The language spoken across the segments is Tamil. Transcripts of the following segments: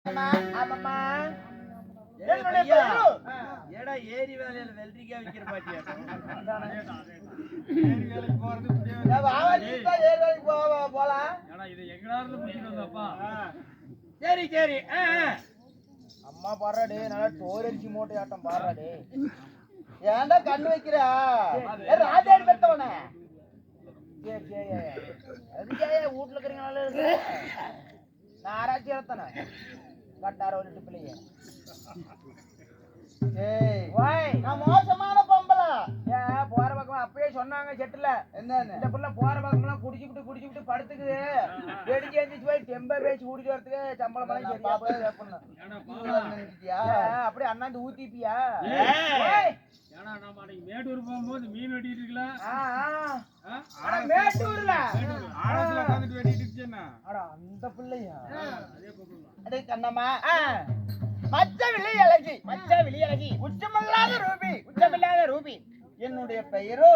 ஆமாம்மா. ஏடா ஏரி வேலையில வெள்ளரிக்காய் விக்கிற பாட்டியா? போலாம். சரி சரி. அம்மா பாடுறாடி, நல்லா டோரடிச்சு மூட்டை ஆட்டம் பாடுறாடி. ஏன்டா கண்ணு வைக்கிற? ராஜாடி பெத்தவன. சரி சரி. அதுக்கே வீட்டுல இருக்கிறீங்கனால நான் ஆராய்ச்சி எடுத்தானே கட்டார ஒரு பிள்ளைங்க. நான் மோசமான பொம்பளை. ஏன் போற பக்கம் அப்பயே சொன்னாங்க செட்டுல என்ன இந்த பிள்ளை போற பக்கம் குடிச்சுட்டு படுத்துக்குது. வெடிச்சு எழுந்திரிச்சு போய் டெம்ப பேச்சு குடிச்சு வரதுக்கு சம்பளம் அப்படியே அண்ணாந்து ஊத்திப்பியா? மேட்டூர் போகும்போது மீன் வெட்டிட்டு இருக்கலாம். மேட்டூர்ல வெட்டிட்டு இருக்கேன்னா அந்த பிள்ளையா? அதே கண்ணம்மா. மச்ச விழி அழகி உச்சமில்லாத ரூபி. என்னுடைய பெயரோ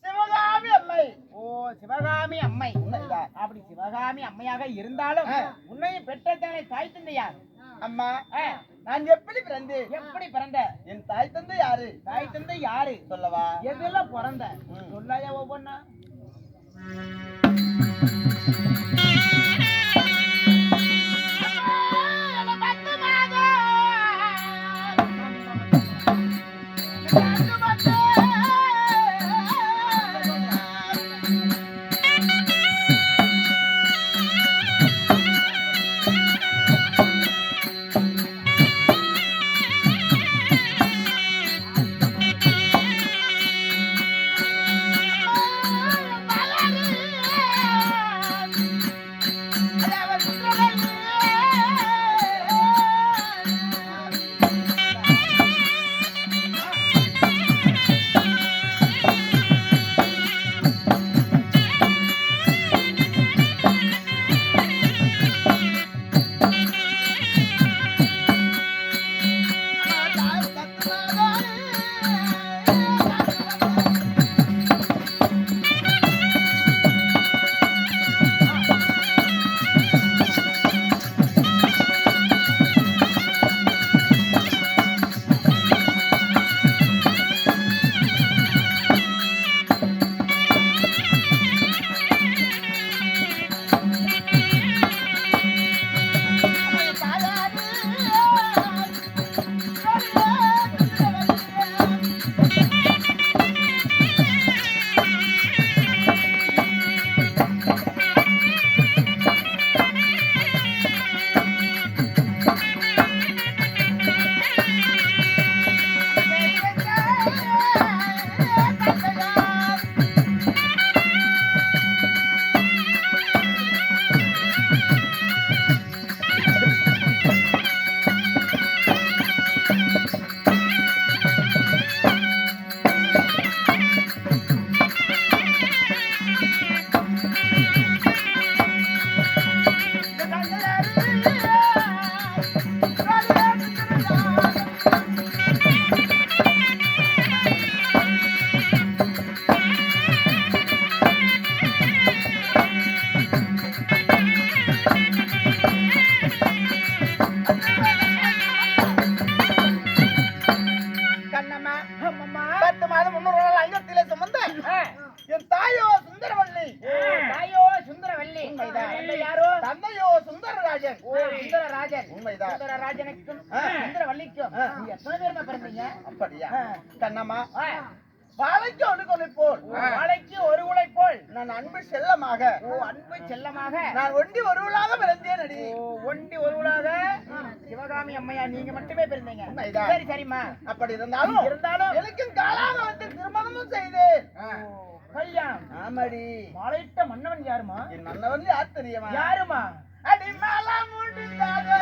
சிவகாமி அம்மை. ஓ சிவகாமி அம்மை. அப்படி சிவகாமி அம்மையாக இருந்தாலும் உன்னையும் பெற்றதானே தாய் தந்தை யார்? அம்மா நான் எப்படி பிறந்த? என் தாய் தந்தை யாரு சொல்லவா? எதெல்லாம் பிறந்த சொல்லாயா ஒவ்வொன்னா? அப்படியா கண்ணம்மா? வாழைக்கு ஒரு உலை போல் நான் அன்பு செல்லமாக நான் ஒண்டி ஒருவளாக பிறந்தேன் அடி. ஒண்டி ஒருவளாக சிவகாமி அம்மையா நீங்க மட்டுமே பிறந்தீங்க. சரி சரிம்மா. அப்படி இருந்தாலும் எனக்கும் காலாக வந்து திருமணமும் செய்தேன். கல்யாணம்? ஆமாடி. மாலையிட்ட மன்னவன் யாருமா? என் மன்னவன் யார் தெரியுமா? யாருமா? அடி மாலா முடிந்தாரோ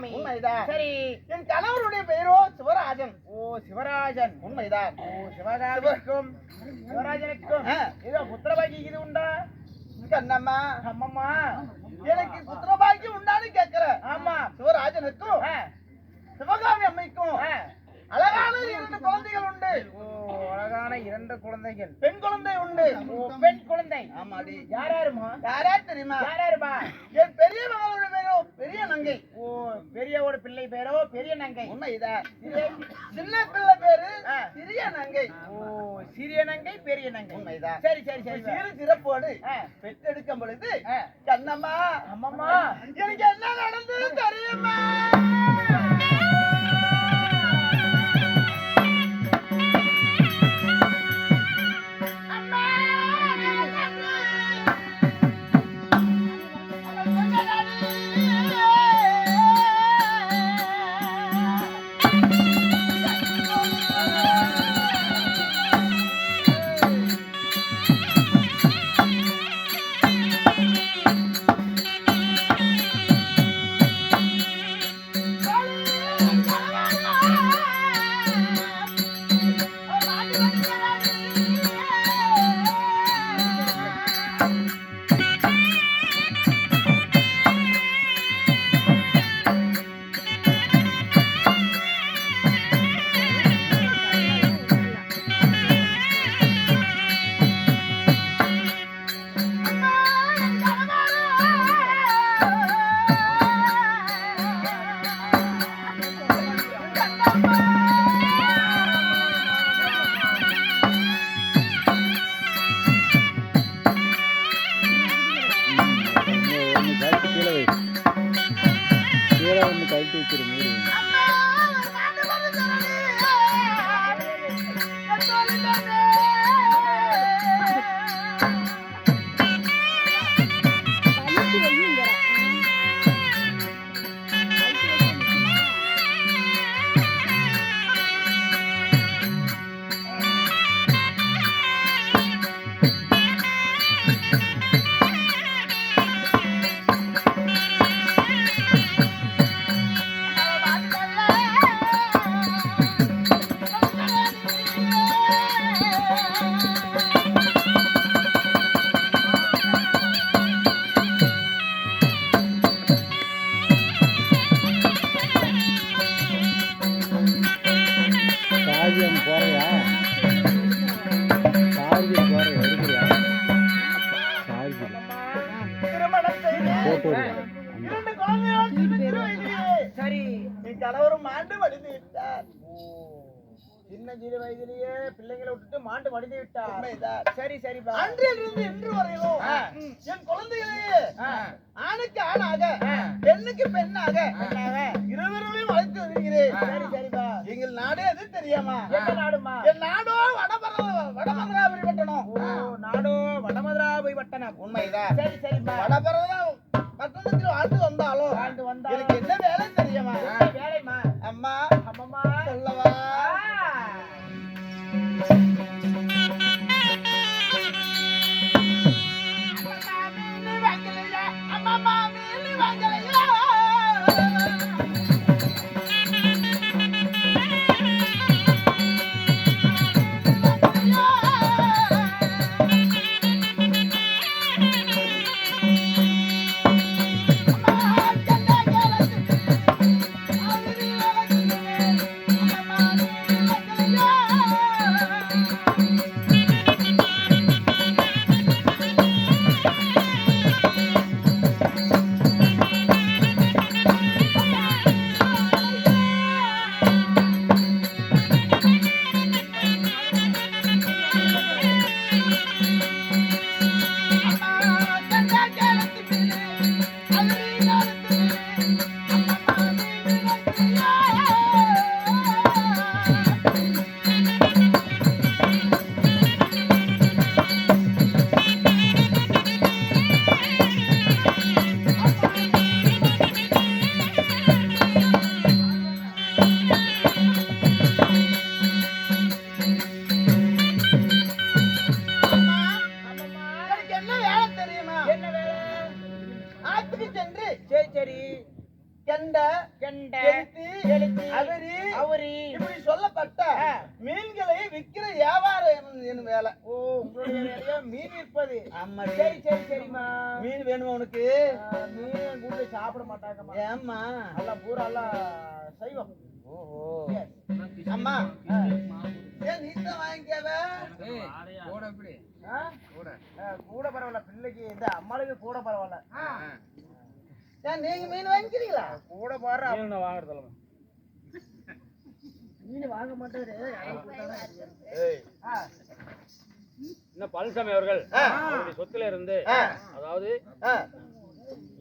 சிவகாமி. உண்மைதான். சரி. என் கணவருடைய பெயரோ சிவராஜன். ஓ சிவராஜன். உண்மைதான். ஓ சிவகாமிக்கும் சிவராஜனுக்கும் ஏதோ புத்திரபாகி இது உண்டா? கண்ணம்மா, அம்மம்மா, எனக்கு புத்திரபாக்கியம் உண்டான்னு கேட்கிற. ஆமா. சிவராஜனுக்கும் சிவகாமி அம்மைக்கும் அழகான 2 குழந்தைகள் உண்டு. ஓ அழகான 2 குழந்தைகள். பெண் குழந்தை உண்டு. ஓ பெண் குழந்தை. ஆமாடி. யார் யாருமா? யாரா தெரியுமா? யார் யாருமா? என் பெரிய மகளுடைய பேரோ பெரிய நங்கை. ஓ பெரியவோட பிள்ளை பேரோ பெரிய நங்கை. உண்மைதான். சின்ன பிள்ளை பேரு சிறிய நங்கை. ஓ சிறிய நங்கை பெரிய நங்கை. உண்மைதான். சரி சரி சரி. சிறு சிறப்போடு பெற்றெடுக்கும் பொழுது கண்ணம்மா, அம்மம்மா, எனக்கு என்ன நடந்தது தெரியுமா? கழட்டி வச்சிரு மூடி. சார்ஜம் போறியா? சார்ஜர் போறியா? எடுக்கிறியா? சார்ஜர் திருமணம் செய்து போட்டு 2 குழந்தைகள் சிறு வயதிலேயே சரி. என் கணவரும் மாண்டு மடிந்து விட்டார். சின்ன சிறு வயதிலேயே பிள்ளைங்களை விட்டுட்டு மாண்டு மடிந்து விட்டார். உண்மைதான். சரி சரிப்பா. அன்றிலிருந்து இன்று வரையிலும் என் குழந்தைகளையே ஆணுக்கு ஆணாக பெண்ணுக்கு பெண்ணாக இருவரையும் வளர்த்து வருகிறேன். சரி சரிப்பா. எங்கள் நாடு எது தெரியாமா? எந்த நாடுமா? என் நாடோ வடமதுராபுரி பட்டணம். ஓ நாடோ வடமதுராபுரி பட்டணம். உண்மைதான். சரி சரிப்பா. பட்டணத்தில் வாழ்ந்து வந்தாலும் எனக்கு என்ன வேலை தெரியுமா? வேலைமா? அம்மா, அம்மம்மா, சொல்லவா? வேலை. ஓ உங்களுடைய வேலையா மீன் விற்பது. ஆமாடி. சரி சரி சரிம்மா. மீன் வேணுமா உனக்கு? மீன் கூட சாப்பிட மாட்டாங்கம்மா. ஏம்மா? எல்லாம் பூரா எல்லாம் சைவம். ஓஹோ. அம்மா ஏன் நீதான் வாங்கிக்கவே? கூட பரவாயில்ல பிள்ளைக்கு இந்த அம்மாளுக்கு கூட பரவாயில்ல. ஏன் நீங்க மீன் வாங்கிக்கிறீங்களா? கூட பாரு வாங்குறதுல மீன் வாங்க மாட்டாரு. இன்னும் பழனிசாமி அவர்கள் அவருடைய சொத்துல இருந்து அதாவது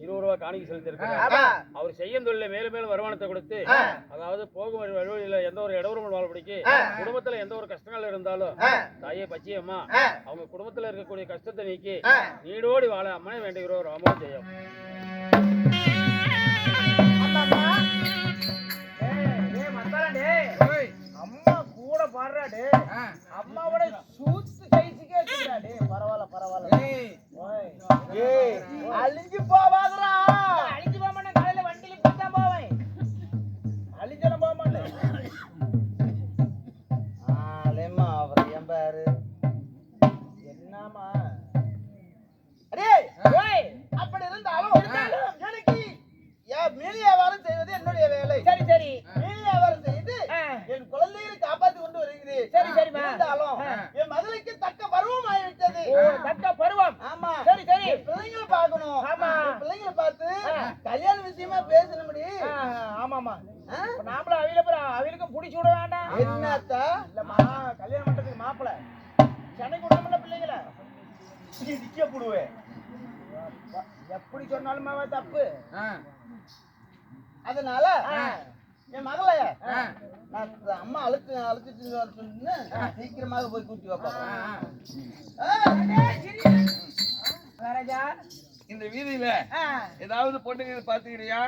20 ரூபாய் காணிக்கை செலுத்திருக்கிறார். அவர் செய்யும் தொழில மேலும் மேலும் வருமானத்தை கொடுத்து அதாவது போகும் வழியில எந்த ஒரு இடவரும் வாழ்படிக்கு குடும்பத்துல எந்த ஒரு கஷ்டங்கள் இருந்தாலும் தாயே பச்சையம்மா அவங்க குடும்பத்துல இருக்கக்கூடிய கஷ்டத்தை நீக்கி நீடோடி வாழ அம்மனை வேண்டுகிறோம். ராமோ ஜெயம். அம்மா கூட பாடுறா டே. அம்மாவோட சூத்து கைச்சுக்கே வச்சுக்கிறா டே. பரவாயில்ல பரவாயில்ல. ஏய் அழிஞ்சு போவாதடா. அழிஞ்சு போக மாட்டேன். காலையில வண்டியில போய்தான் போவேன். அழிஞ்செல்லாம் போக மாட்டேன். ஆலேம்மா அவர் ஏன் பாரு என்னம்மா அடே ஓய் அப்படி இருந்தாலும் எனக்கு மீன் வியாபாரம் செய்வது என்னுடைய வேலை. சரி சரி மீன் வியாபாரம் செய்து என் குழந்தைகளை காப்பாற்றி கொண்டு வருகிறேன். சரி சரிம்மா. இருந்தாலும் என் மகளுக்கு தக்க பருவம் ஆகிவிட்டது. தக்க பருவம். ஆமா சரி சரி என் பிள்ளைங்களை பார்க்கணும். ஆமா. என் பிள்ளைங்களை பார்த்து கல்யாண விஷயமா பேசணும்படி. ஆமாமா. நாமளும் அவிலுக்கும் புடிச்சு விட வேண்டாம். என்னத்தா? இல்லம்மா கல்யாணம் பண்றதுக்கு மாப்பிள சென்னைக்கு விடணும்ல பிள்ளைங்கள. இடிக்க போடுவேன். எப்படி சொன்னாலும் தப்பு. அதனால என் மகளை நான் அம்மா அழுத்திட்டு சொன்னு சீக்கிரமாக போய் கூட்டி வைப்பேன். ராஜா இந்த வீதியில ஏதாவது பொண்ணுங்க பாத்துக்கிறியா?